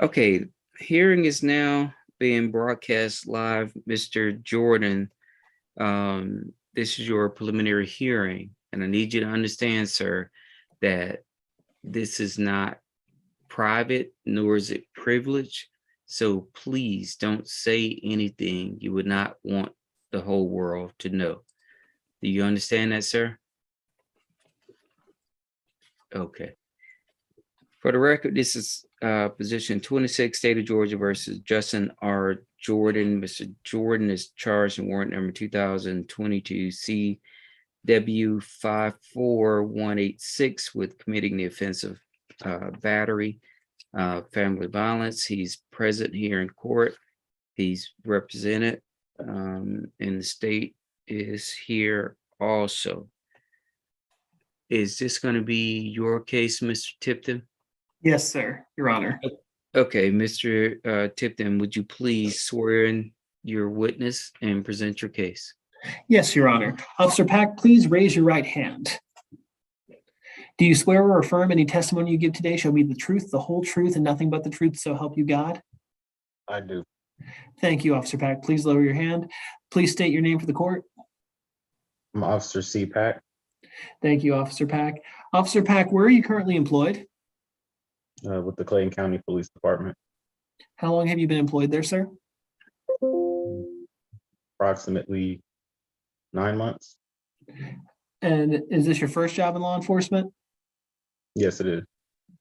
Okay, hearing is now being broadcast live. Mr. Jordan, this is your preliminary hearing, and I need you to understand, sir, that this is not private, nor is it privilege. So please don't say anything you would not want the whole world to know. Do you understand that, sir? Okay. For the record, this is position 26, State of Georgia versus Justin R. Jordan. Mr. Jordan is charged in warrant number 2022 CW 54186 with committing the offense of battery, family violence. He's present here in court. He's represented, and the state is here also. Is this going to be your case, Mr. Tipton? Yes, sir, Your Honor. Okay, Mr. Tipton, would you please swear in your witness and present your case? Yes, Your Honor. Officer Pack, please raise your right hand. Do you swear or affirm any testimony you give today shall be the truth, the whole truth, and nothing but the truth, so help you God? I do. Thank you, Officer Pack. Please lower your hand. Please state your name for the court. I'm Officer C. Pack. Thank you, Officer Pack. Officer Pack, where are you currently employed? With the Clayton County Police Department. How long have you been employed there, sir? Approximately 9 months. And is this your first job in law enforcement? Yes, it is.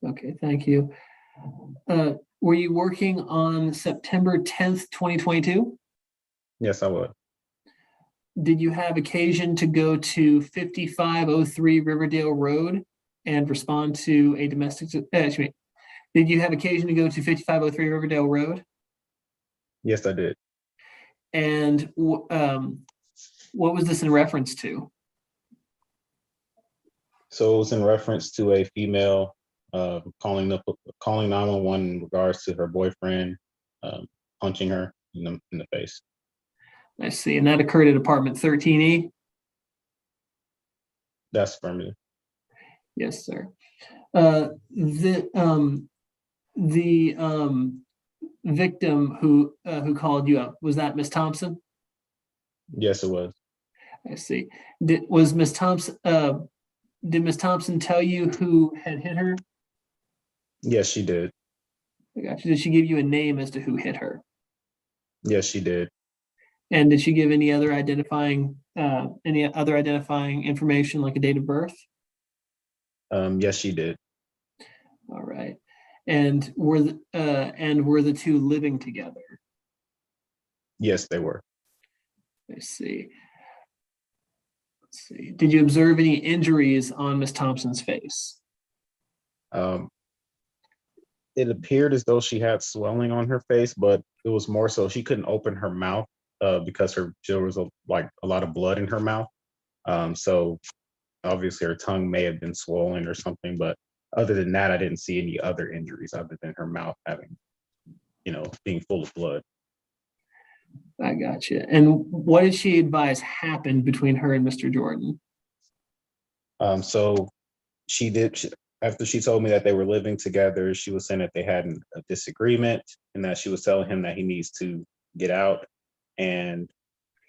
Okay, thank you. Were you working on September 10th, 2022? Yes, I would. Did you have occasion to go to 5503 Riverdale Road and respond to a domestic, did you have occasion to go to 5503 Riverdale Road? Yes, I did. And what was this in reference to? So it was in reference to a female calling 911 in regards to her boyfriend punching her in the face. I see, and that occurred at apartment 13E? That's for me. Yes, sir. The victim who called you up, was that Miss Thompson? Yes, it was. I see. Did Miss Thompson tell you who had hit her? Yes, she did. I got you. Did she give you a name as to who hit her? Yes, she did. And did she give any other identifying information like a date of birth? Yes, she did. All right. And were the two living together? Yes, they were. I see. Let's see. Did you observe any injuries on Miss Thompson's face? It appeared as though she had swelling on her face, but it was more so she couldn't open her mouth because there was a lot of blood in her mouth. So obviously her tongue may have been swollen or something, but other than that, I didn't see any other injuries other than her mouth having, being full of blood. I got you. And what did she advise happened between her and Mr. Jordan? So after she told me that they were living together, she was saying that they had a disagreement and that she was telling him that he needs to get out. And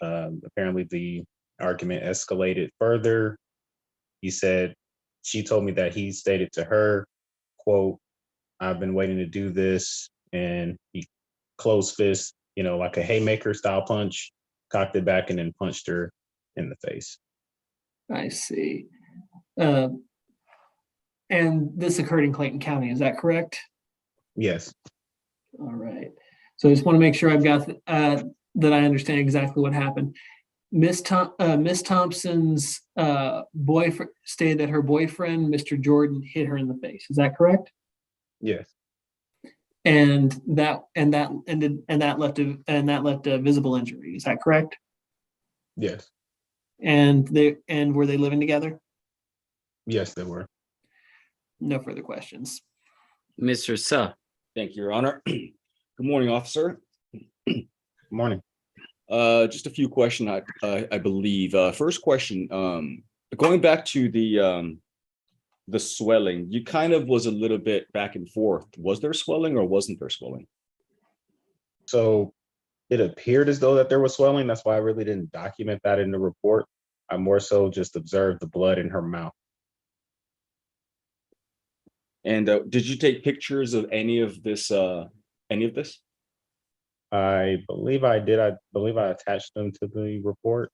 apparently the argument escalated further. She told me that he stated to her, quote, "I've been waiting to do this." And he closed fist, like a haymaker style punch, cocked it back and then punched her in the face. I see. And this occurred in Clayton County, is that correct? Yes. All right. So I just want to make sure I've got that I understand exactly what happened. Miss Thompson's boyfriend stated that her boyfriend, Mr. Jordan, hit her in the face. Is that correct? Yes. And that left a visible injury. Is that correct? Yes. And were they living together? Yes, they were. No further questions. Mr. Suh. Thank you, Your Honor. Good morning, officer. Good morning. Just a few questions, I believe. First question, going back to the the swelling, you kind of was a little bit back and forth. Was there swelling or wasn't there swelling? So it appeared as though that there was swelling. That's why I really didn't document that in the report. I more so just observed the blood in her mouth. And did you take pictures of any of this? I believe I did. I believe I attached them to the report.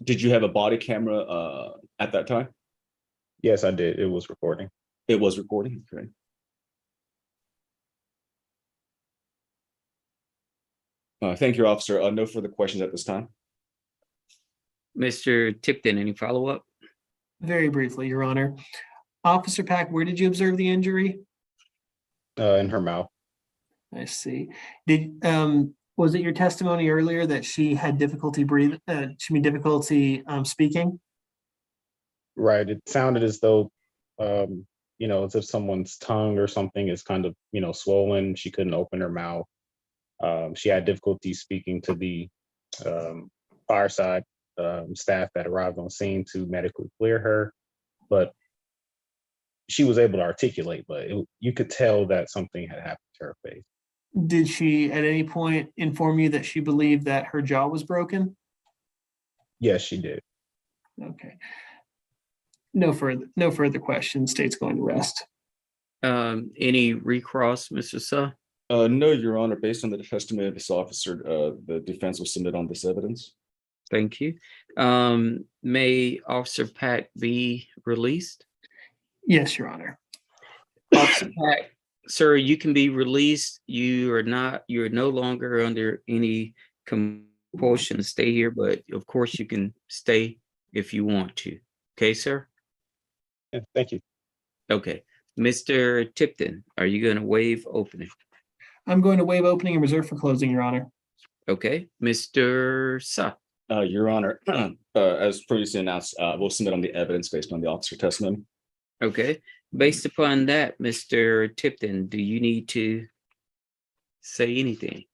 Did you have a body camera at that time? Yes, I did. It was recording. It was recording. Okay. Thank you, officer. No further questions at this time. Mr. Tipton, any follow-up? Very briefly, Your Honor. Officer Pack, where did you observe the injury? In her mouth. I see. Was it your testimony earlier that she had difficulty breathing? Speaking? Right. It sounded as though, as if someone's tongue or something is kind of, swollen. She couldn't open her mouth. She had difficulty speaking to the fireside staff that arrived on scene to medically clear her, but she was able to articulate, but you could tell that something had happened to her face. Did she at any point inform you that she believed that her jaw was broken? Yes, she did. Okay. No further questions. State's going to rest. Any recross, Mr. Suh? No, Your Honor. Based on the testimony of this officer, the defense will submit on this evidence. Thank you. May Officer Pack be released? Yes, Your Honor. Officer Pack, sir, you can be released. You're no longer under any compulsion to stay here, but of course you can stay if you want to. Okay, sir? Yeah, thank you. Okay. Mr. Tipton, are you going to waive opening? I'm going to waive opening and reserve for closing, Your Honor. Okay. Mr. Suh. Your Honor, as previously announced, we'll submit on the evidence based on the officer testimony. Okay. Based upon that, Mr. Tipton, do you need to say anything?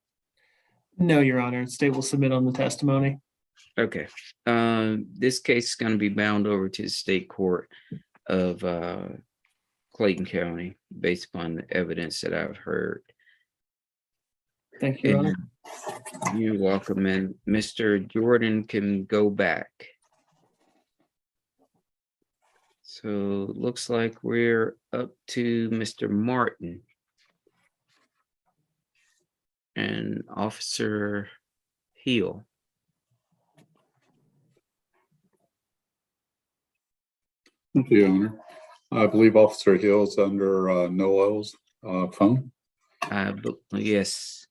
No, Your Honor. State will submit on the testimony. Okay. This case is going to be bound over to the state court of Clayton County based upon the evidence that I've heard. Thank you, Your Honor. You're welcome. And Mr. Jordan can go back. So looks like we're up to Mr. Martin and Officer Hill. Thank you, Your Honor. I believe Officer Hill is under Noel's phone. Yes.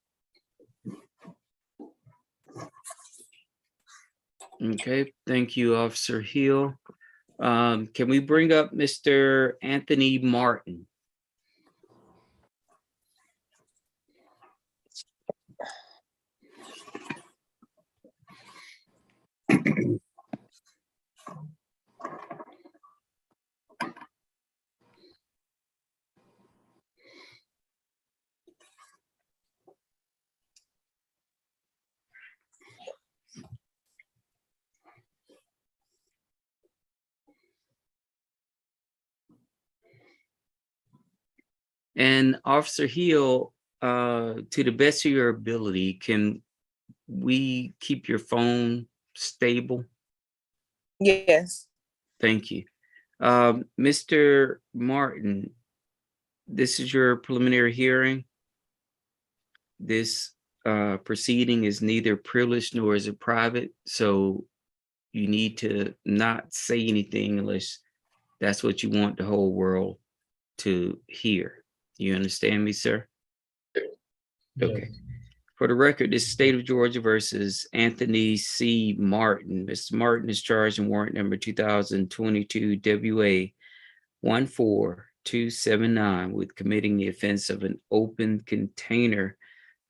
Okay, thank you, Officer Hill. Can we bring up Mr. Anthony Martin? And Officer Hill, to the best of your ability, can we keep your phone stable? Yes. Thank you. Mr. Martin, this is your preliminary hearing. This proceeding is neither privileged nor is it private, so you need to not say anything unless that's what you want the whole world to hear. You understand me, sir? Okay. For the record, this is State of Georgia versus Anthony C. Martin. Mr. Martin is charged in warrant number 2022 WA 14279 with committing the offense of an open container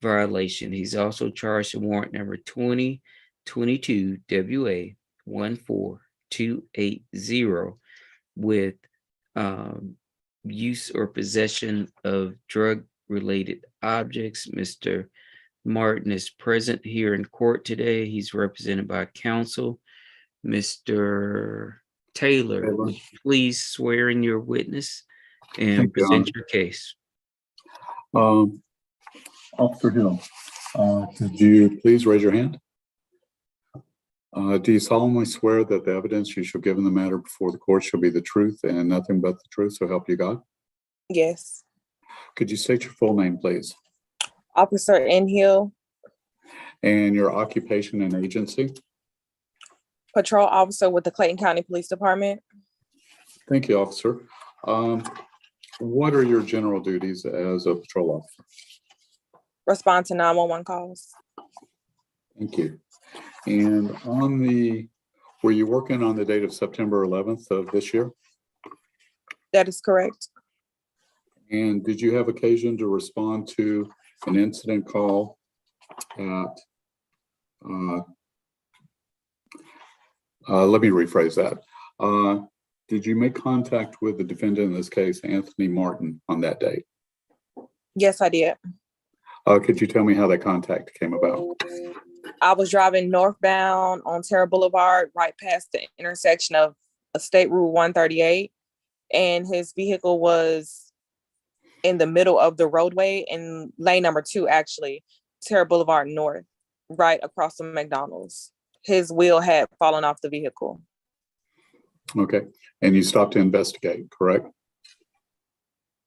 violation. He's also charged in warrant number 2022 WA 14280 with use or possession of drug-related objects. Mr. Martin is present here in court today. He's represented by counsel. Mr. Taylor, Taylor. would you please swear in your witness and Thank you, present Honor. your case? Officer Hill, could you please raise your hand? Do you solemnly swear that the evidence you shall give in the matter before the court shall be the truth and nothing but the truth, so help you God? Yes. Could you state your full name, please, Officer Hill, and your occupation and agency? patrol officer with the Clayton County Police Department. Thank you, officer. What are your general duties as a patrol officer? Respond to 911 calls. Thank you. And were you working on the date of September 11th of this year? That is correct. And did you have occasion to respond to an incident call at, let me rephrase that. Did you make contact with the defendant in this case, Anthony Martin, on that date? Yes, I did. Could you tell me how that contact came about? I was driving northbound on Terra Boulevard, right past the intersection of State Route 138, and his vehicle was in the middle of the roadway in lane number 2, actually, Terra Boulevard North, right across from McDonald's. His wheel had fallen off the vehicle. Okay, and you stopped to investigate, correct?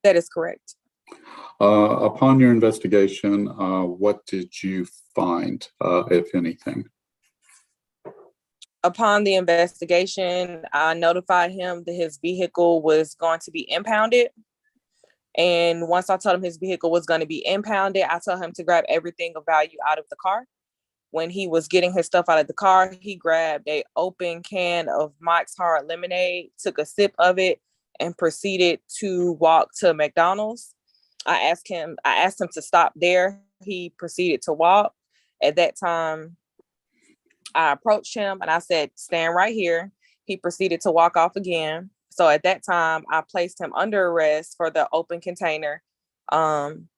That is correct. Upon your investigation, what did you find, if anything? Upon the investigation, I notified him that his vehicle was going to be impounded. And once I told him his vehicle was going to be impounded, I told him to grab everything of value out of the car. When he was getting his stuff out of the car, he grabbed an open can of Mike's Hard Lemonade, took a sip of it, and proceeded to walk to McDonald's. I asked him to stop there. He proceeded to walk. At that time, I approached him and I said, stand right here. He proceeded to walk off again. So at that time, I placed him under arrest for the open container. And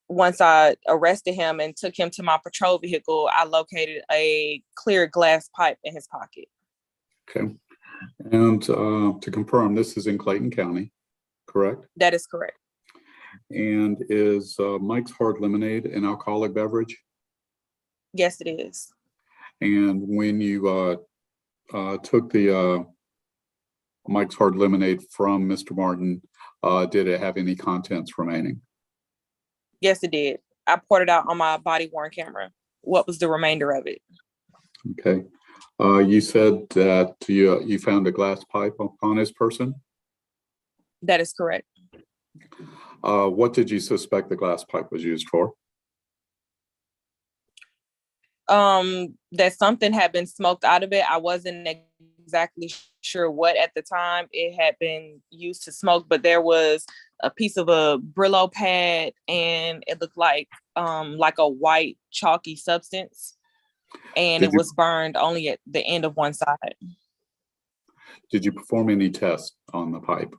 once I arrested him and took him to my patrol vehicle, I located a clear glass pipe in his pocket. Okay. And to confirm, this is in Clayton County, correct? That is correct. And is Mike's Hard Lemonade an alcoholic beverage? Yes, it is. And when you took the Mike's Hard Lemonade from Mr. Martin, did it have any contents remaining? Yes, it did. I poured it out on my body-worn camera. What was the remainder of it? Okay. You said that you found a glass pipe on his person? That is correct. What did you suspect the glass pipe was used for? That something had been smoked out of it. I wasn't exactly sure what at the time it had been used to smoke, but there was a piece of a Brillo pad and it looked like a white chalky substance. And it was burned only at the end of one side. Did you perform any tests on the pipe?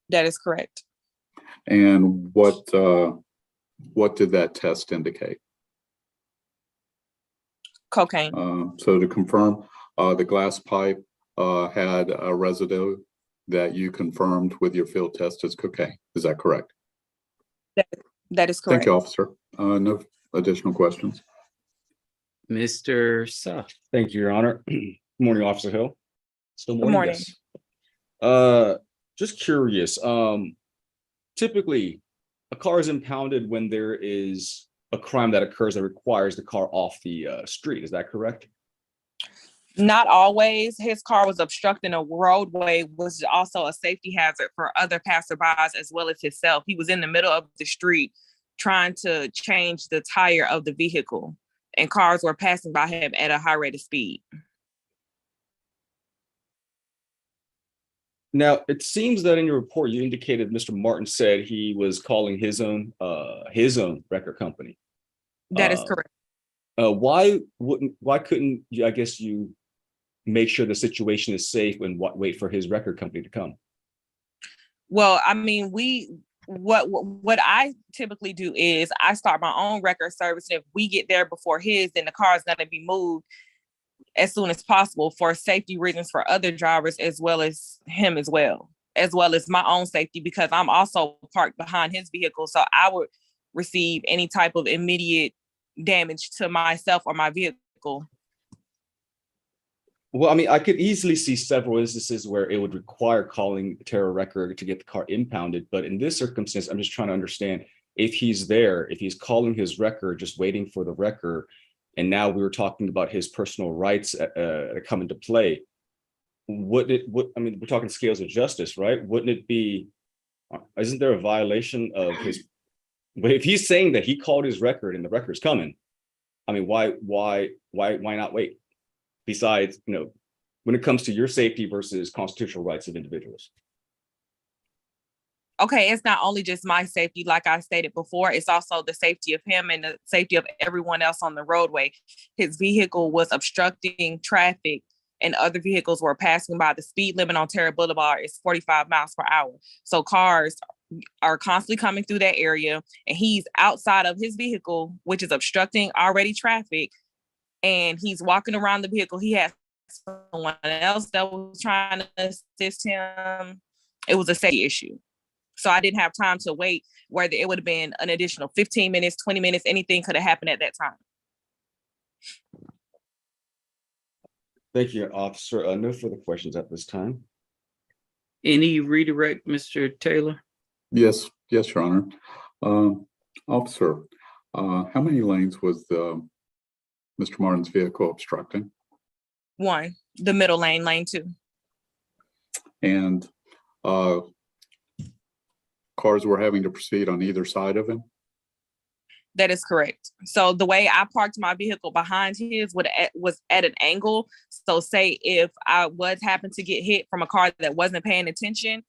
That is correct. And what did that test indicate? Cocaine. So to confirm, the glass pipe had a residue that you confirmed with your field test as cocaine. Is that correct? That is correct. Thank you, officer. No additional questions. Mr. Suff. Thank you, Your Honor. Good morning, Officer Hill. Still morning. Good morning. Yes. Just curious. Typically, a car is impounded when there is a crime that occurs that requires the car off the street. Is that correct? Not always. His car was obstructing a roadway, which is also a safety hazard for other passerbys as well as himself. He was in the middle of the street trying to change the tire of the vehicle, and cars were passing by him at a high rate of speed. Now, it seems that in your report, you indicated Mr. Martin said he was calling his own record company. That is correct. Why couldn't you, I guess, you make sure the situation is safe and wait for his record company to come? Well, I mean, what I typically do is I start my own record service. And if we get there before his, then the car is going to be moved as soon as possible for safety reasons for other drivers, as well as him as my own safety, because I'm also parked behind his vehicle. So I would receive any type of immediate damage to myself or my vehicle. Well, I mean, I could easily see several instances where it would require calling the terror record to get the car impounded. But in this circumstance, I'm just trying to understand if he's there, if he's calling his record, just waiting for the record. And now we were talking about his personal rights come into play. I mean, we're talking scales of justice, right? Wouldn't it be, isn't there a violation of his, but if he's saying that he called his record and the record's coming, I mean, why not wait? Besides, when it comes to your safety versus constitutional rights of individuals. Okay, it's not only just my safety, like I stated before, it's also the safety of him and the safety of everyone else on the roadway. His vehicle was obstructing traffic and other vehicles were passing by. The speed limit on Terra Boulevard is 45 miles per hour. So cars are constantly coming through that area, and he's outside of his vehicle, which is obstructing already traffic, and he's walking around the vehicle. He has someone else that was trying to assist him. It was a safety issue. So I didn't have time to wait, whether it would have been an additional 15 minutes, 20 minutes, anything could have happened at that time. Thank you, officer. No further questions at this time. Any redirect, Mr. Taylor? Yes, Your Honor. Officer, how many lanes was Mr. Martin's vehicle obstructing? One, the middle lane, lane 2. And cars were having to proceed on either side of him? That is correct. So the way I parked my vehicle behind his was at an angle. So say if I happened to get hit from a car that wasn't paying attention,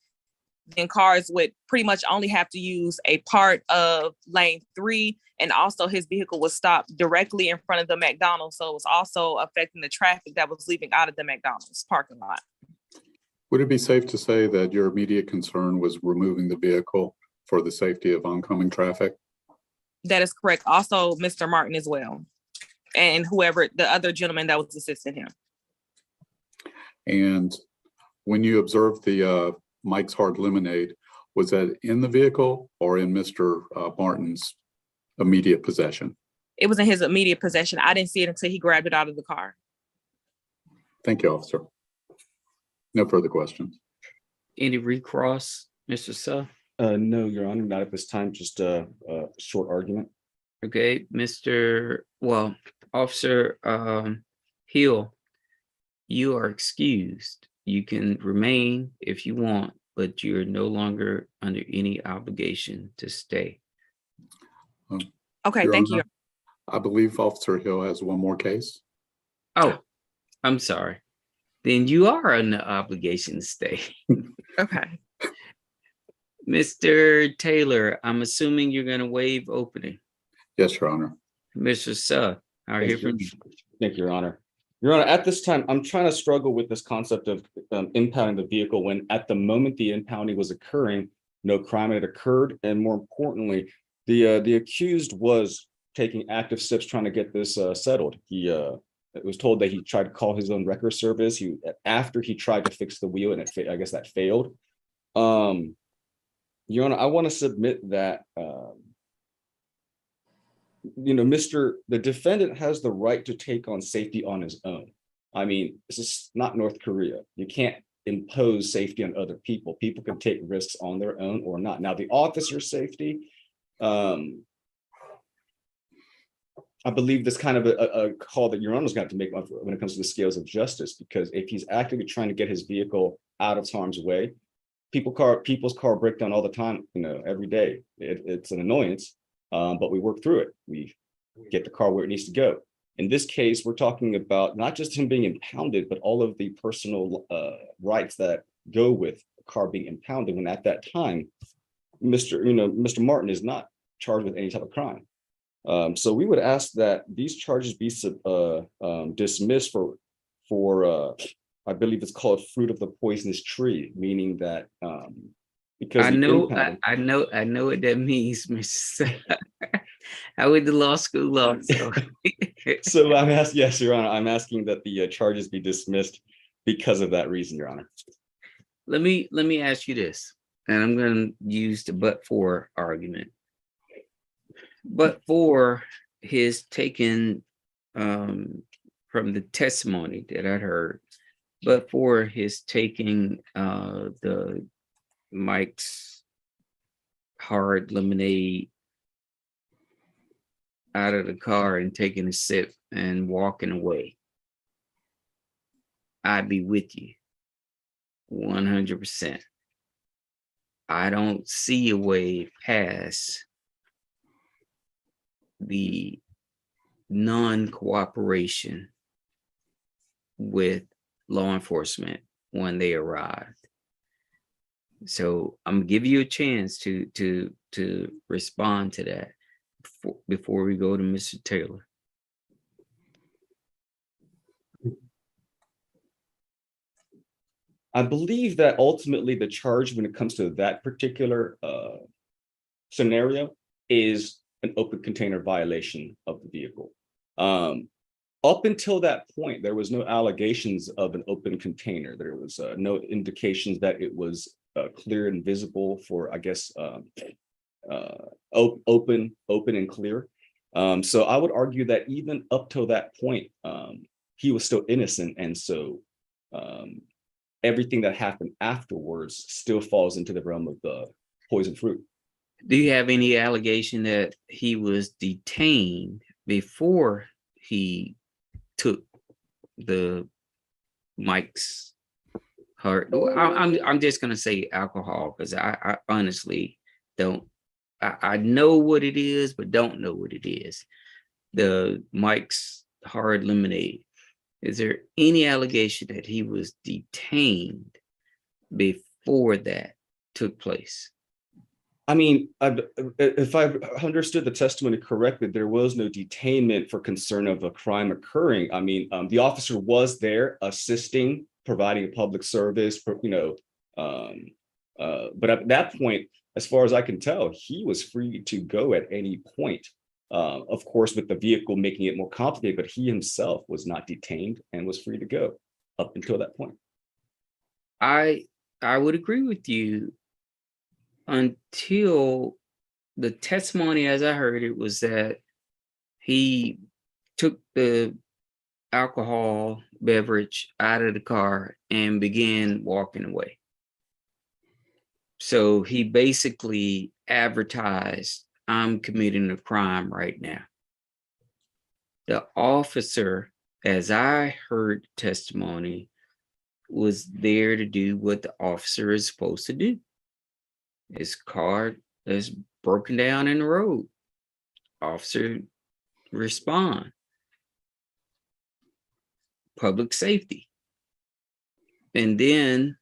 then cars would pretty much only have to use a part of lane 3. And also his vehicle was stopped directly in front of the McDonald's. So it was also affecting the traffic that was leaving out of the McDonald's parking lot. Would it be safe to say that your immediate concern was removing the vehicle for the safety of oncoming traffic? That is correct. Also, Mr. Martin as well, and whoever the other gentleman that was assisting him. And when you observed the Mike's Hard Lemonade, was that in the vehicle or in Mr. Martin's immediate possession? It was in his immediate possession. I didn't see it until he grabbed it out of the car. Thank you, officer. No further questions. Any recross, Mr. Suh? No, Your Honor, not at this time, just a short argument. Okay, Officer Hill, you are excused. You can remain if you want, but you're no longer under any obligation to stay. Okay, Your thank Honor, you. I believe Officer Hill has one more case. Oh, I'm sorry. Then you are under obligation to stay. Okay. Mr. Taylor, I'm assuming you're going to waive opening. Yes, Your Honor. Mr. Suh, I hear from you. Thank you, Your Honor. Your Honor, at this time, I'm trying to struggle with this concept of impounding the vehicle when at the moment the impounding was occurring, no crime had occurred. And more importantly, the accused was taking active steps trying to get this settled. It was told that he tried to call his own record service. After he tried to fix the wheel, and I guess that failed. Your Honor, I want to submit that the defendant has the right to take on safety on his own. I mean, this is not North Korea. You can't impose safety on other people. People can take risks on their own or not. Now, the officer's safety, I believe this kind of a call that Your Honor's got to make when it comes to the scales of justice, because if he's actively trying to get his vehicle out of harm's way, people's car break down all the time, every day. It's an annoyance, but we work through it. We get the car where it needs to go. In this case, we're talking about not just him being impounded, but all of the personal rights that go with a car being impounded. When at that time, Mr. Martin is not charged with any type of crime. So we would ask that these charges be dismissed for I believe it's called fruit of the poisonous tree, meaning that because I know what that means, Mr. I went to law school also. So I'm asking, yes, Your Honor, I'm asking that the charges be dismissed because of that reason, Your Honor. Let me ask you this, and I'm going to use the but for argument. But for his taking from the testimony that I heard, but for his taking the Mike's hard lemonade out of the car and taking a sip and walking away, I'd be with you 100%. I don't see a way past the non-cooperation with law enforcement when they arrived. So I'm gonna give you a chance to respond to that before we go to Mr. Taylor. I believe that ultimately the charge when it comes to that particular scenario is an open container violation of the vehicle. Up until that point, there was no allegations of an open container. There was no indications that it was clear and visible for, I guess, open and clear. So I would argue that even up till that point, he was still innocent. And so everything that happened afterwards still falls into the realm of the poison fruit. Do you have any allegation that he was detained before he took the Mike's heart? I'm just gonna say alcohol because I honestly don't. I know what it is, but don't know what it is. The Mike's hard lemonade. Is there any allegation that he was detained before that took place? I mean, if I've understood the testimony correctly, there was no detainment for concern of a crime occurring. I mean, the officer was there assisting, providing a public service, but at that point, as far as I can tell, he was free to go at any point. Of course, with the vehicle making it more complicated, but he himself was not detained and was free to go up until that point. I would agree with you until the testimony, as I heard it, was that he took the alcohol beverage out of the car and began walking away. So he basically advertised, I'm committing a crime right now. The officer, as I heard testimony, was there to do what the officer is supposed to do. His car is broken down in the road. Officer respond. Public safety. And then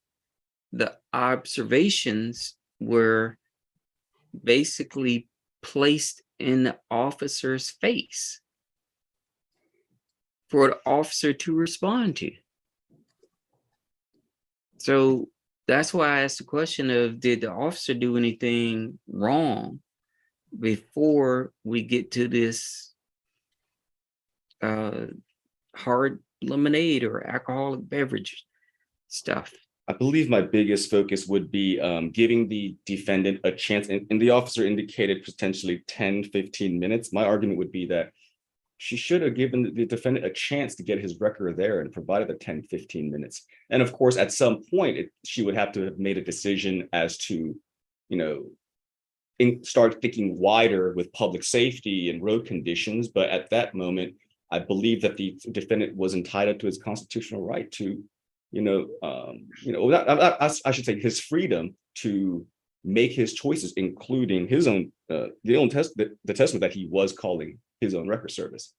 the observations were basically placed in the officer's face for the officer to respond to. So that's why I asked the question of, did the officer do anything wrong before we get to this hard lemonade or alcoholic beverage stuff? I believe my biggest focus would be giving the defendant a chance, and the officer indicated potentially 10, 15 minutes. My argument would be that she should have given the defendant a chance to get his record there and provided the 10, 15 minutes. And of course, at some point, she would have to have made a decision as to, start thinking wider with public safety and road conditions. But at that moment, I believe that the defendant was entitled to his constitutional right to, I should say his freedom to make his choices, including his own, the testament that he was calling his own record service.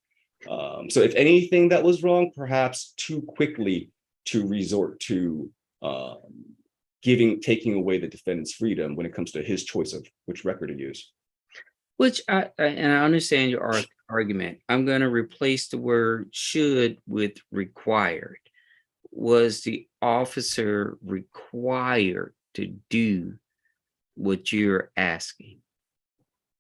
So if anything that was wrong, perhaps too quickly to resort to taking away the defendant's freedom when it comes to his choice of which record to use. Which I understand your argument. I'm going to replace the word should with required. Was the officer required to do what you're asking?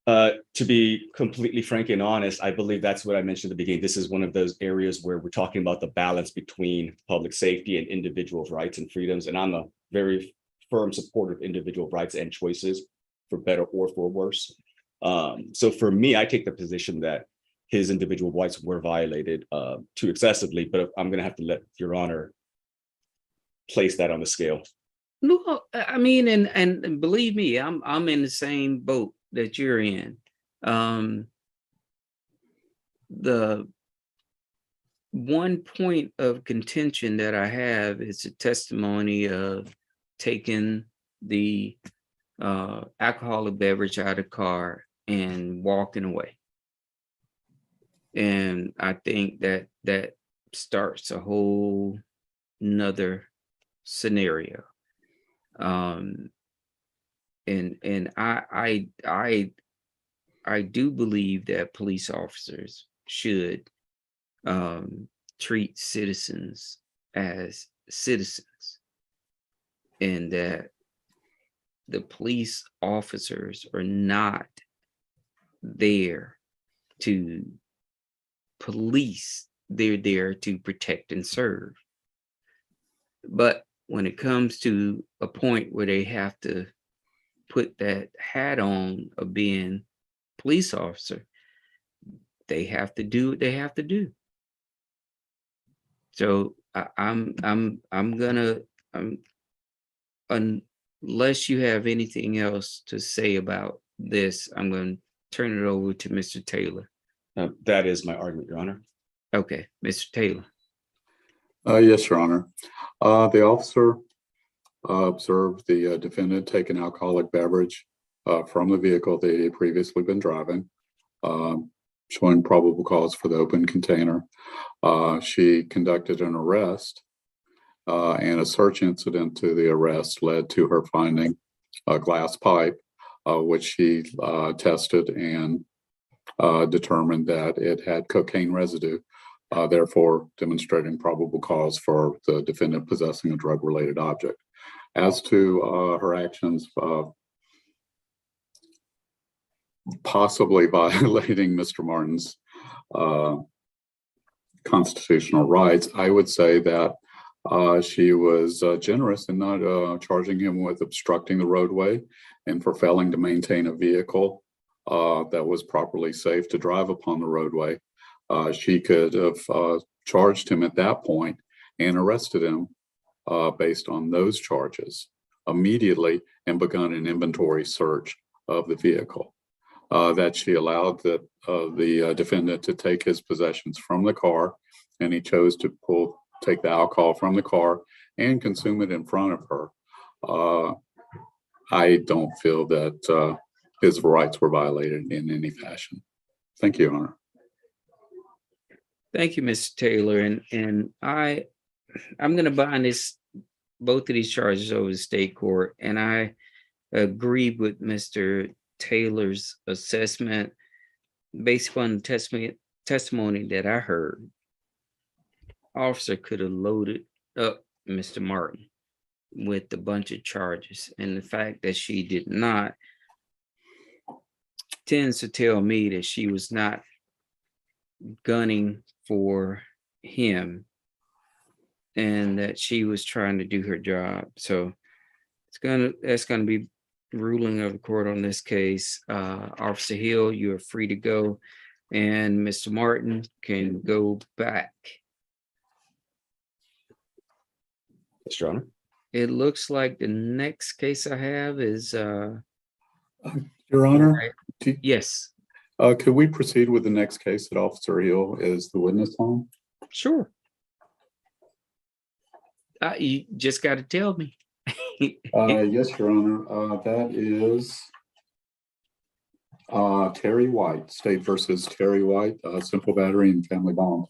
To be completely frank and honest, I believe that's what I mentioned at the beginning. This is one of those areas where we're talking about the balance between public safety and individuals' rights and freedoms. And I'm a very firm supporter of individual rights and choices, for better or for worse. So for me, I take the position that his individual rights were violated too excessively, but I'm going to have to let Your Honor place that on the scale. No, I mean, and believe me, I'm in the same boat that you're in. The one point of contention that I have is a testimony of taking the alcoholic beverage out of the car and walking away. And I think that starts a whole nother scenario. And I do believe that police officers should treat citizens as citizens, and that the police officers are not there to police, they're there to protect and serve. But when it comes to a point where they have to put that hat on of being police officer, they have to do what they have to do. So I'm gonna, unless you have anything else to say about this, I'm going to turn it over to Mr. Taylor. That is my argument, Your Honor. Okay, Mr. Taylor. Yes, Your Honor. The officer observed the defendant take an alcoholic beverage from the vehicle that he had previously been driving, showing probable cause for the open container. She conducted an arrest, and a search incident to the arrest led to her finding a glass pipe, which she tested and determined that it had cocaine residue, therefore demonstrating probable cause for the defendant possessing a drug-related object. As to her actions possibly violating Mr. Martin's constitutional rights, I would say that she was generous in not charging him with obstructing the roadway and for failing to maintain a vehicle that was properly safe to drive upon the roadway. She could have charged him at that point and arrested him based on those charges immediately and begun an inventory search of the vehicle. That she allowed the defendant to take his possessions from the car, and he chose to take the alcohol from the car and consume it in front of her. I don't feel that his rights were violated in any fashion. Thank you, Your Honor. Thank you, Mr. Taylor. And I'm going to bind both of these charges over to state court, and I agree with Mr. Taylor's assessment based upon the testimony that I heard. Officer could have loaded up Mr. Martin with a bunch of charges, and the fact that she did not tends to tell me that she was not gunning for him and that she was trying to do her job. So that's gonna be ruling of the court on this case. Officer Hill, you are free to go, and Mr. Martin can go back. Yes, Your Honor. It looks like the next case I have is Your Honor, yes. could we proceed with the next case that Officer Hill is the witness on? Sure. You just got to tell me. Yes, Your Honor. That is Terry White, State versus Terry White, simple battery and family violence.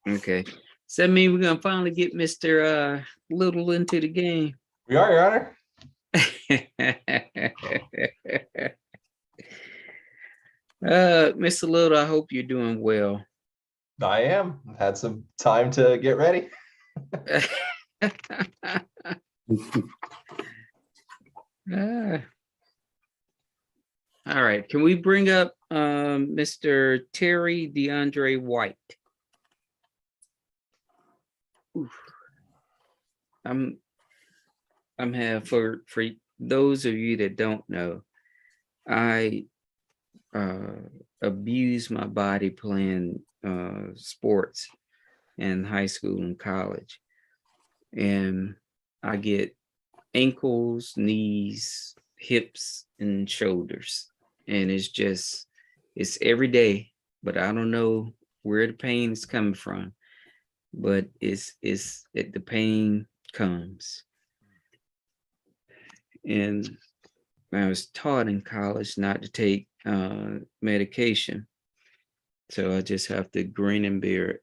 Okay. Does that mean we're gonna finally get Mr. Little into the game? We are, Your Honor. Mr. Little, I hope you're doing well. I am. I've had some time to get ready. All right, can we bring up Mr. Terry DeAndre White? Oof. I'm have for those of you that don't know, I abused my body playing sports in high school and college, and I get ankles, knees, hips, and shoulders, and it's every day, but I don't know where the pain is coming from, but the pain comes. And I was taught in college not to take medication, so I just have to grin and bear it.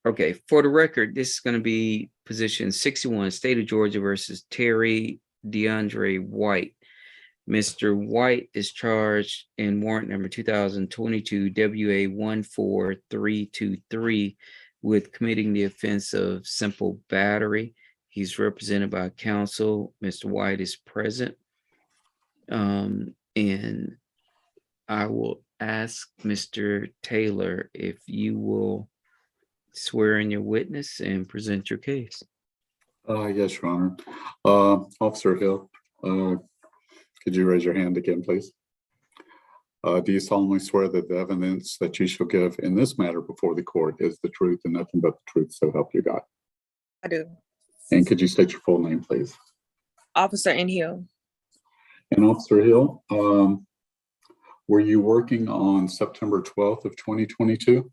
Okay, for the record, this is going to be position 61, State of Georgia versus Terry DeAndre White. Mr. White is charged in warrant number 2022 WA 14323 with committing the offense of simple battery. He's represented by counsel. Mr. White is present. And I will ask Mr. Taylor if you will swear in your witness and present your case. Yes, Your Honor. Officer Hill, could you raise your hand again, please? Do you solemnly swear that the evidence that you shall give in this matter before the court is the truth and nothing but the truth, so help you God? I do. And could you state your full name, please? Officer in Hill. And Officer Hill, were you working on September 12th of 2022?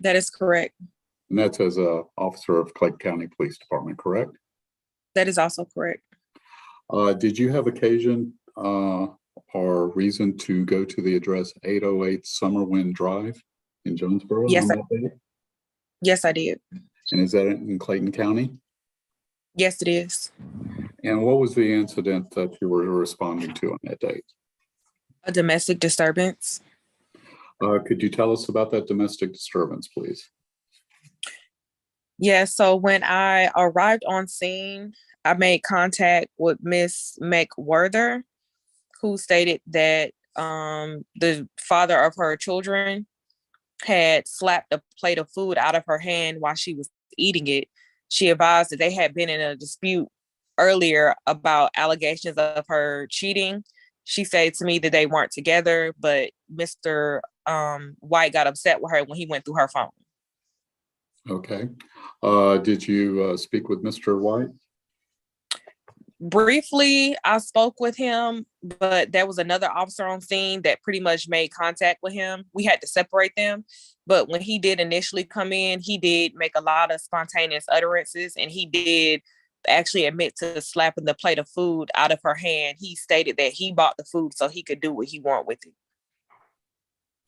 That is correct. And that's as a officer of Clayton County Police Department, correct? That is also correct. Did you have occasion or reason to go to the address 808 Summerwind Drive in Jonesboro? Yes, on that day? Yes, I did. And is that in Clayton County? Yes, it is. And what was the incident that you were responding to on that date? A domestic disturbance. Could you tell us about that domestic disturbance, please? Yeah, so when I arrived on scene, I made contact with Miss McWhorter, who stated that the father of her children had slapped a plate of food out of her hand while she was eating it. She advised that they had been in a dispute earlier about allegations of her cheating. She said to me that they weren't together, but Mr. White got upset with her when he went through her phone. Okay. Did you speak with Mr. White? Briefly, I spoke with him, but there was another officer on scene that pretty much made contact with him. We had to separate them. But when he did initially come in, he did make a lot of spontaneous utterances, and he did actually admit to slapping the plate of food out of her hand. He stated that he bought the food so he could do what he wanted with it.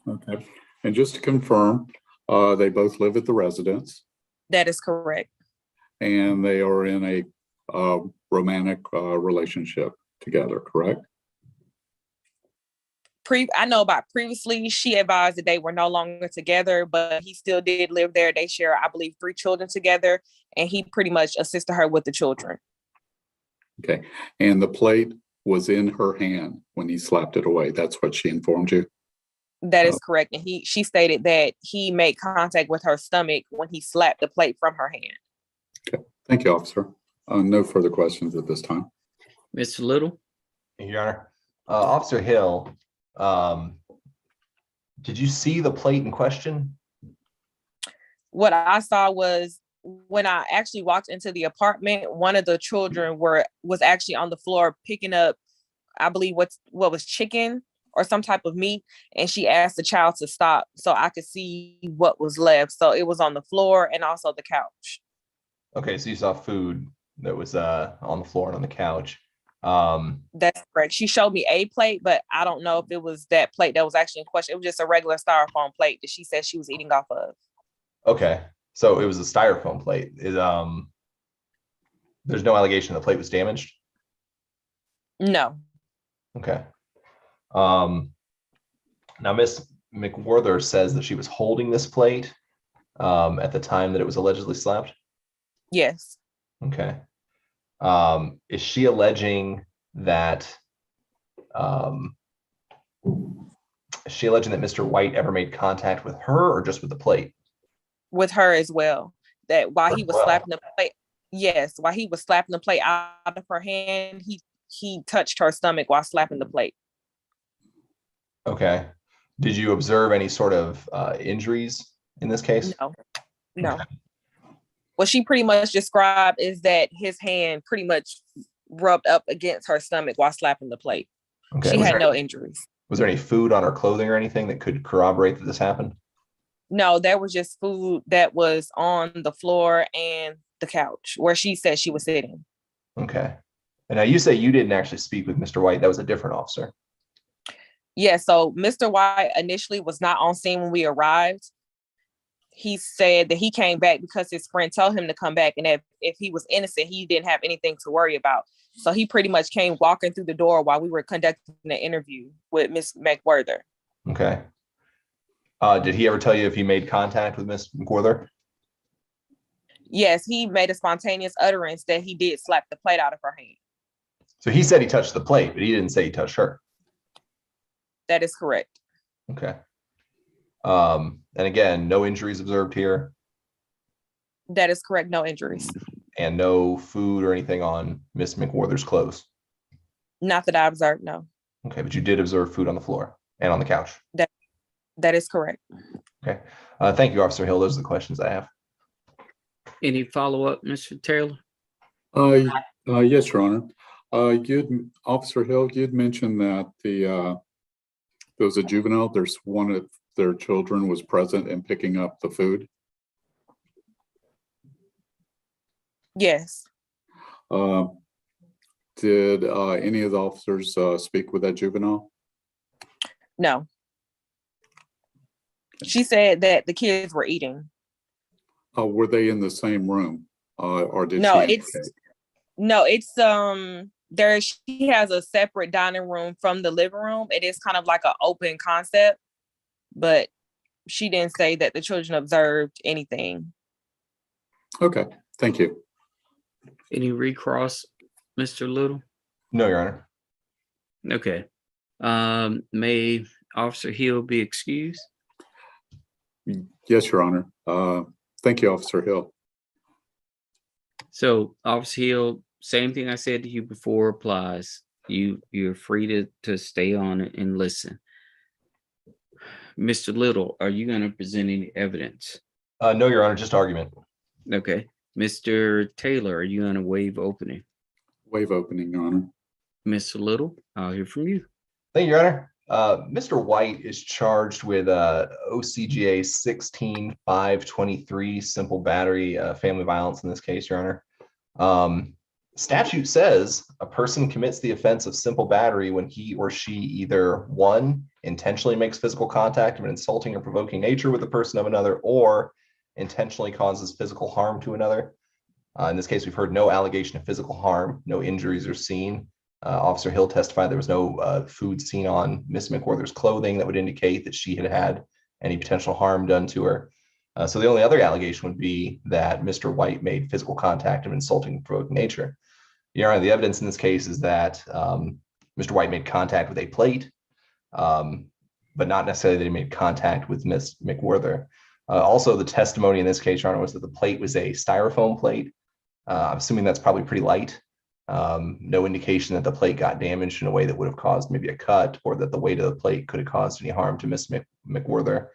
Okay. And just to confirm, they both live at the residence. That is correct. And they are in a romantic relationship together, correct? I know about previously, she advised that they were no longer together, but he still did live there. They share, I believe, 3 children together, and he pretty much assisted her with the children. Okay. And the plate was in her hand when he slapped it away. That's what she informed you? That is correct. And she stated that he made contact with her stomach when he slapped the plate from her hand. Okay. Thank you, officer. No further questions at this time. Mr. Little? Your Honor. Officer Hill, did you see the plate in question? What I saw was when I actually walked into the apartment, one of the children was actually on the floor picking up, I believe what was chicken or some type of meat, and she asked the child to stop so I could see what was left. So it was on the floor and also the couch. Okay, so you saw food that was on the floor and on the couch. That's correct. She showed me a plate, but I don't know if it was that plate that was actually in question. It was just a regular styrofoam plate that she said she was eating off of. Okay, so it was a styrofoam plate. There's no allegation the plate was damaged? No. Okay. Now Miss McWhorter says that she was holding this plate at the time that it was allegedly slapped? Yes. Okay. Is she alleging that Is she alleging that Mr. White ever made contact with her or just with the plate? With her as well. That while he was Well. slapping the plate, yes, while he was slapping the plate out of her hand, he touched her stomach while slapping the plate. Okay. Did you observe any sort of injuries in this case? No. Okay. What she pretty much described is that his hand pretty much rubbed up against her stomach while slapping the plate. Okay. She Was had there, no injuries. was there any food on her clothing or anything that could corroborate that this happened? No, there was just food that was on the floor and the couch where she said she was sitting. Okay. And now you say you didn't actually speak with Mr. White. That was a different officer. Yeah, so Mr. White initially was not on scene when we arrived. He said that he came back because his friend told him to come back, and that if he was innocent, he didn't have anything to worry about. So he pretty much came walking through the door while we were conducting the interview with Miss McWhorter. Okay. Did he ever tell you if he made contact with Miss McWhorter? Yes, he made a spontaneous utterance that he did slap the plate out of her hand. So he said he touched the plate, but he didn't say he touched her. That is correct. Okay. And again, no injuries observed here That is correct. No injuries. and no food or anything on Miss McWhorter's clothes. Not that I observed, no. Okay, but you did observe food on the floor and on the couch. That is correct. Okay. Thank you, Officer Hill. Those are the questions I have. Any follow-up, Mr. Taylor? Yes, Your Honor. Officer Hill, you'd mentioned that there was a juvenile. There's one of their children was present and picking up the food. Yes. Did any of the officers speak with that juvenile? No. She said that the kids were eating. Were they in the same room? Or did No, she? it's there she has a separate dining room from the living room. It is kind of like an open concept, but she didn't say that the children observed anything. Okay, thank you. Any recross, Mr. Little? No, Your Honor. Okay. May Officer Hill be excused? Yes, Your Honor. Thank you, Officer Hill. So, Officer Hill, same thing I said to you before applies. You're free to stay on it and listen. Mr. Little, are you going to present any evidence? No, Your Honor, just argument. Okay. Mr. Taylor, are you going to waive opening? Waive opening, Your Honor. Mr. Little, I'll hear from you. Thank you, Your Honor. Mr. White is charged with OCGA 16523, simple battery, family violence in this case, Your Honor. Statute says a person commits the offense of simple battery when he or she either, one, intentionally makes physical contact of an insulting or provoking nature with the person of another, or intentionally causes physical harm to another. In this case, we've heard no allegation of physical harm, no injuries are seen. Officer Hill testified there was no food seen on Miss McWhorter's clothing that would indicate that she had had any potential harm done to her. So the only other allegation would be that Mr. White made physical contact of an insulting and provoking nature. Your Honor, the evidence in this case is that Mr. White made contact with a plate, but not necessarily that he made contact with Miss McWhorter. Also, the testimony in this case, Your Honor, was that the plate was a styrofoam plate. I'm assuming that's probably pretty light. No indication that the plate got damaged in a way that would have caused maybe a cut, or that the weight of the plate could have caused any harm to Miss McWhorter.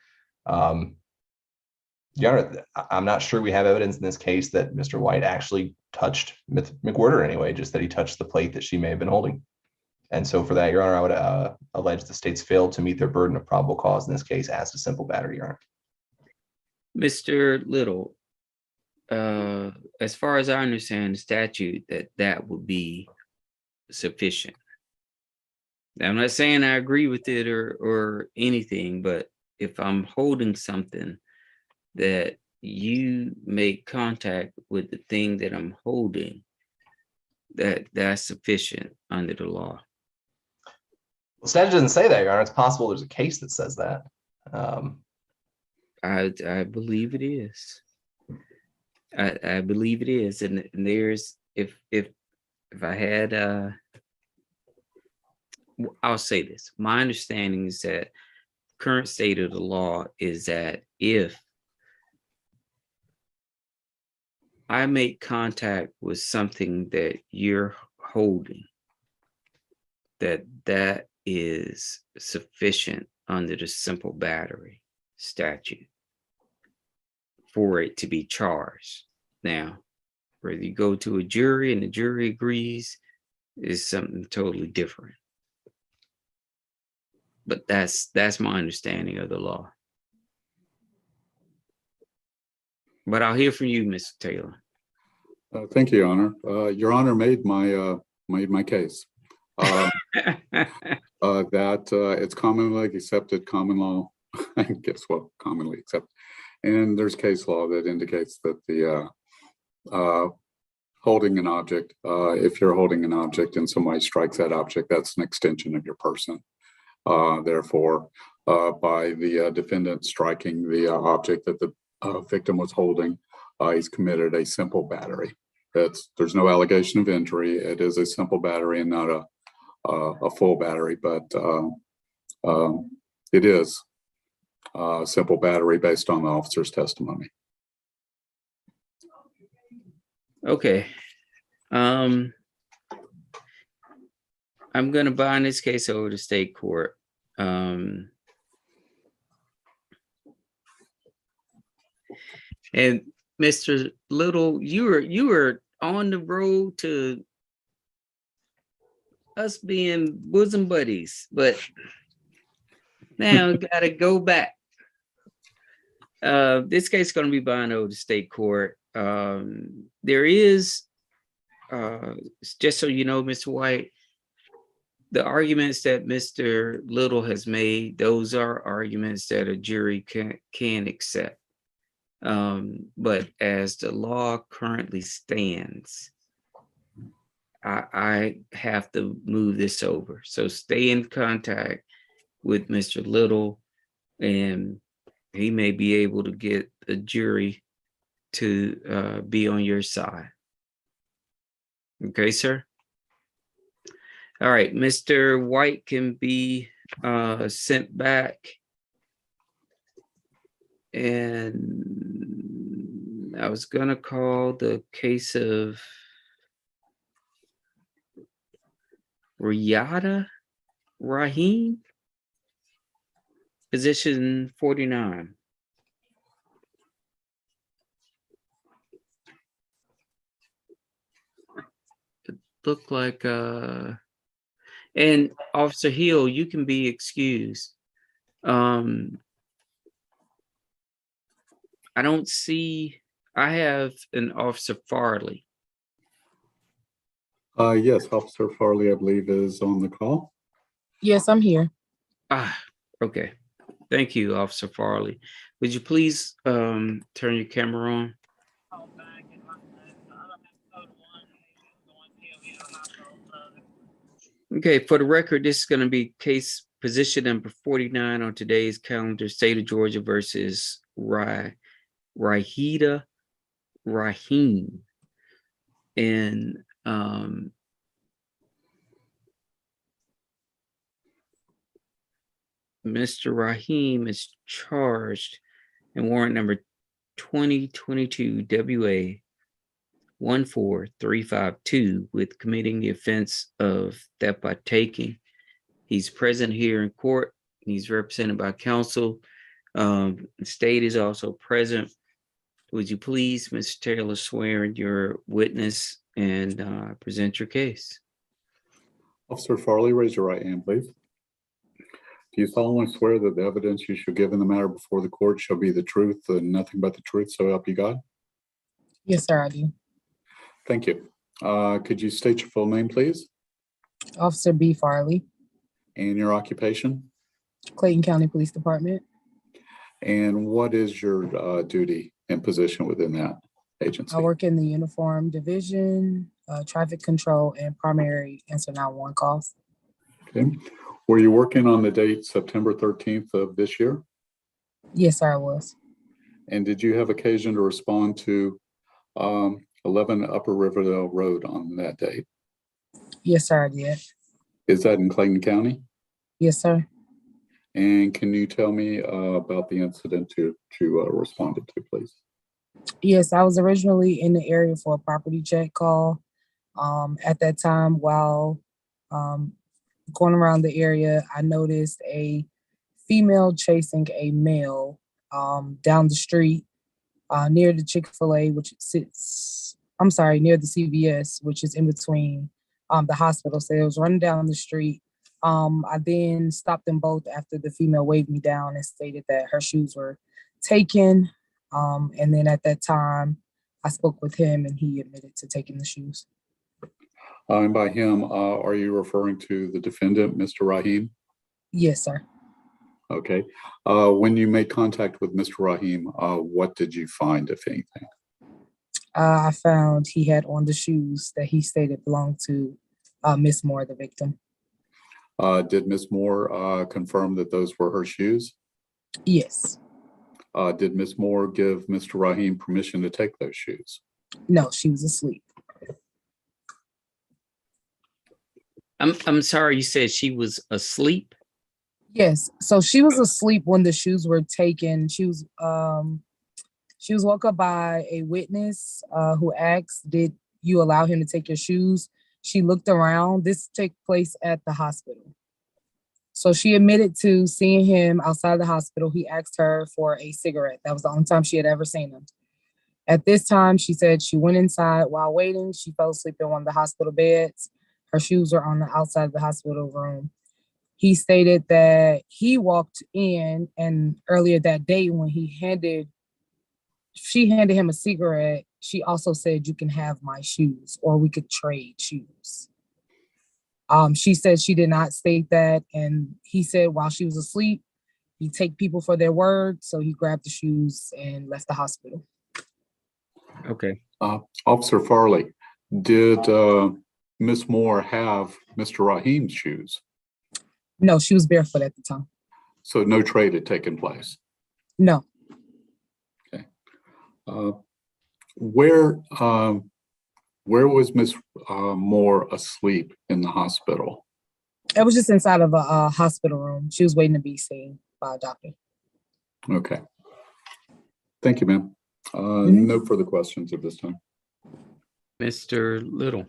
Your Honor, I'm not sure we have evidence in this case that Mr. White actually touched Miss McWhorter anyway, just that he touched the plate that she may have been holding. And so for that, Your Honor, I would allege the state's failed to meet their burden of probable cause in this case as to simple battery, Your Honor. Mr. Little, as far as I understand the statute, that would be sufficient. Now, I'm not saying I agree with it or anything, but if I'm holding something that you make contact with the thing that I'm holding, that's sufficient under the law. Well, statute doesn't say that, Your Honor. It's possible there's a case that says that. I believe it is. I believe it is, and there's if I had I'll say this. My understanding is that current state of the law is that if I make contact with something that you're holding, that is sufficient under the simple battery statute for it to be charged. Now, whether you go to a jury and the jury agrees is something totally different. But that's my understanding of the law. But I'll hear from you, Mr. Taylor. Thank you, Your Honor. Your Honor made my case. That it's commonly accepted common law, I guess what commonly accepted. And there's case law that indicates that the holding an object, if you're holding an object and somebody strikes that object, that's an extension of your person. Therefore, by the defendant striking the object that the victim was holding, he's committed a simple battery. There's no allegation of injury. It is a simple battery and not a full battery, but it is a simple battery based on the officer's testimony. Okay. I'm going to bind this case over to state court. And Mr. Little, you were on the road to us being bosom buddies, but now got to go back. This case is going to be bound over to state court. There is, just so you know, Mr. White, the arguments that Mr. Little has made, those are arguments that a jury can accept. But as the law currently stands, I have to move this over. So stay in contact with Mr. Little, and he may be able to get a jury to be on your side. Okay, sir? All right, Mr. White can be sent back. And I was gonna call the case of Riyada Rahim, position 49. It looked like and Officer Hill, you can be excused. I don't see, I have an Officer Farley. Yes, Officer Farley, I believe, is on the call. Yes, I'm here. Okay. Thank you, Officer Farley. Would you please turn your camera on? Okay, for the record, this is going to be case position number 49 on today's calendar, State of Georgia versus Riyada Rahim. And Mr. Rahim is charged in warrant number 2022 WA 14352 with committing the offense of theft by taking. He's present here in court. He's represented by counsel. The state is also present. Would you please, Mr. Taylor, swear in your witness and present your case? Officer Farley, raise your right hand, please. Do you solemnly swear that the evidence you shall give in the matter before the court shall be the truth and nothing but the truth, so help you God? Yes, sir, I do. Thank you. Could you state your full name, please? Officer B. Farley, And your occupation? Clayton County Police Department. And what is your duty and position within that agency? I work in the uniform division, traffic control, and primary answer 911 calls. Okay. Were you working on the date September 13th of this year? Yes, sir, I was. And did you have occasion to respond to 11 Upper Riverdale Road on that date? Yes, sir, I did. Is that in Clayton County? Yes, sir. And can you tell me about the incident you responded to, please? Yes, I was originally in the area for a property check call. At that time, while going around the area, I noticed a female chasing a male down the street near the Chick-fil-A, which sits, I'm sorry, near the CVS, which is in between the hospital. So it was running down the street. I then stopped them both after the female waved me down and stated that her shoes were taken. And then at that time, I spoke with him and he admitted to taking the shoes. And by him, are you referring to the defendant, Mr. Rahim? Yes, sir. Okay. When you made contact with Mr. Rahim, what did you find, if anything? I found he had on the shoes that he stated belonged to Miss Moore, the victim. Did Miss Moore confirm that those were her shoes? Yes. Did Miss Moore give Mr. Rahim permission to take those shoes? No, she was asleep. I'm sorry, you said she was asleep? Yes. So she was asleep when the shoes were taken. She was woke up by a witness who asked, "Did you allow him to take your shoes?" She looked around. This took place at the hospital. So she admitted to seeing him outside the hospital. He asked her for a cigarette. That was the only time she had ever seen him. At this time, she said she went inside while waiting. She fell asleep in one of the hospital beds. Her shoes were on the outside of the hospital room. He stated that he walked in, and earlier that day when she handed him a cigarette, she also said, "You can have my shoes or we could trade shoes." She said she did not state that. And he said while she was asleep, he take people for their word. So he grabbed the shoes and left the hospital. Okay. Officer Farley, did Miss Moore have Mr. Rahim's shoes? No, she was barefoot at the time. So no trade had taken place? No. Okay. Where was Miss Moore asleep in the hospital? It was just inside of a hospital room. She was waiting to be seen by a doctor. Okay. Thank you, ma'am. Mhm. No further questions at this time. Mr. Little.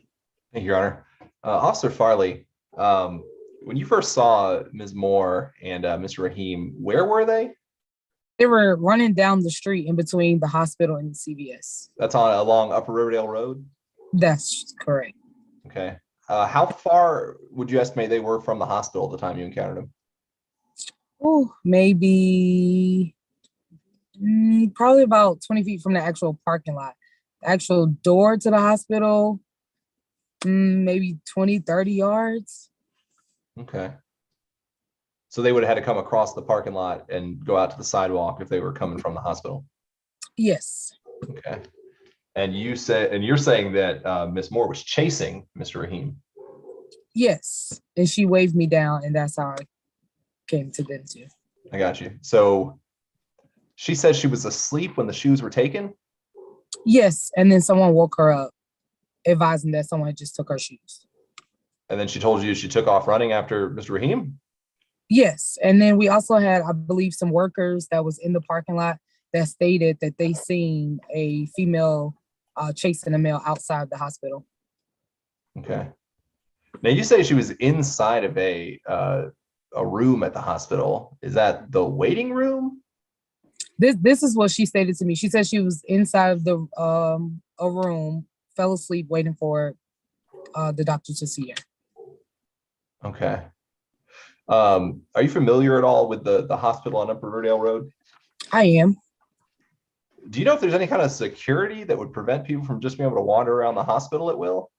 Thank you, Your Honor. Officer Farley, when you first saw Ms. Moore and Mr. Rahim, where were they? They were running down the street in between the hospital and the CVS. That's on along Upper Riverdale Road? That's correct. Okay. How far would you estimate they were from the hospital at the time you encountered them? Oh, maybe probably about 20 feet from the actual parking lot. The actual door to the hospital, maybe 20, 30 yards. Okay. So they would have had to come across the parking lot and go out to the sidewalk if they were coming from the hospital? Yes. Okay. And you're saying that Ms. Moore was chasing Mr. Rahim? Yes. And she waved me down, and that's how I came to them too. I got you. So she said she was asleep when the shoes were taken? Yes. And then someone woke her up, advising that someone just took her shoes. And then she told you she took off running after Mr. Rahim? Yes. And then we also had, I believe, some workers that was in the parking lot that stated that they seen a female chasing a male outside the hospital. Okay. Now you say she was inside of a room at the hospital. Is that the waiting room? This is what she stated to me. She said she was inside of the a room, fell asleep, waiting for the doctor to see her. Okay. Are you familiar at all with the hospital on Upper Riverdale Road? I am. Do you know if there's any kind of security that would prevent people from just being able to wander around the hospital at will?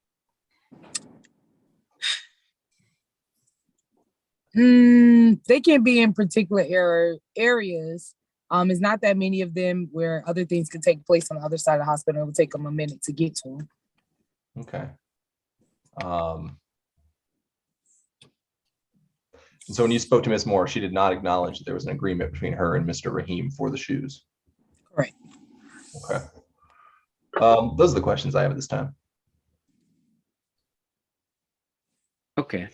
They can be in particular areas. It's not that many of them where other things can take place on the other side of the hospital. It will take them a minute to get to them. Okay. So when you spoke to Ms. Moore, she did not acknowledge that there was an agreement between her and Mr. Rahim for the shoes. Correct. Okay. Those are the questions I have at this time. Okay.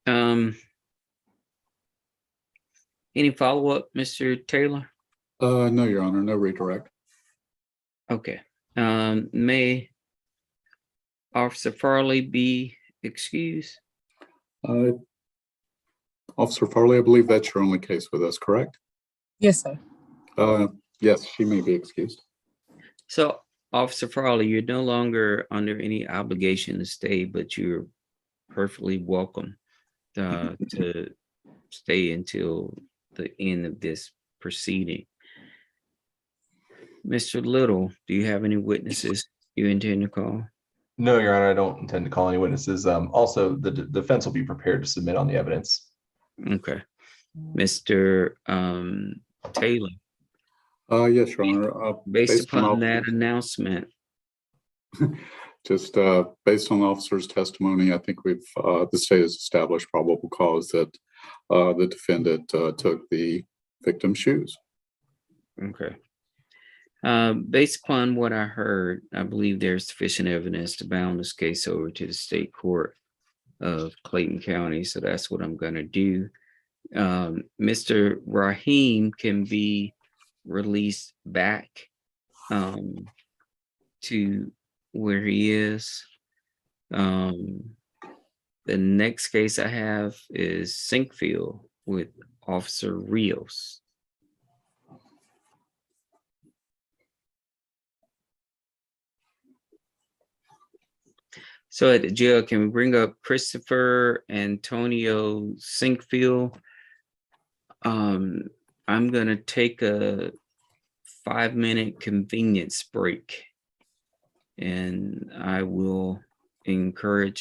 Any follow-up, Mr. Taylor? No, Your Honor, no redirect. Okay. May Officer Farley be excused? Officer Farley, I believe that's your only case with us, correct? Yes, sir. Yes, she may be excused. So, Officer Farley, you're no longer under any obligation to stay, but you're perfectly welcome to stay until the end of this proceeding. Mr. Little, do you have any witnesses you intend to call? No, Your Honor, I don't intend to call any witnesses. Also, the defense will be prepared to submit on the evidence. Okay. Mr. Taylor, Yes, Your Honor. based upon on that announcement, just based on the officer's testimony, I think we've the state has established probable cause that the defendant took the victim's shoes. okay. Based upon what I heard, I believe there's sufficient evidence to bound this case over to the state court of Clayton County. So that's what I'm going to do. Mr. Rahim can be released back to where he is. The next case I have is Sinkfield with Officer Rios. So at the jail, can we bring up Christopher Antonio Sinkfield? I'm gonna take a 5-minute convenience break, and I will encourage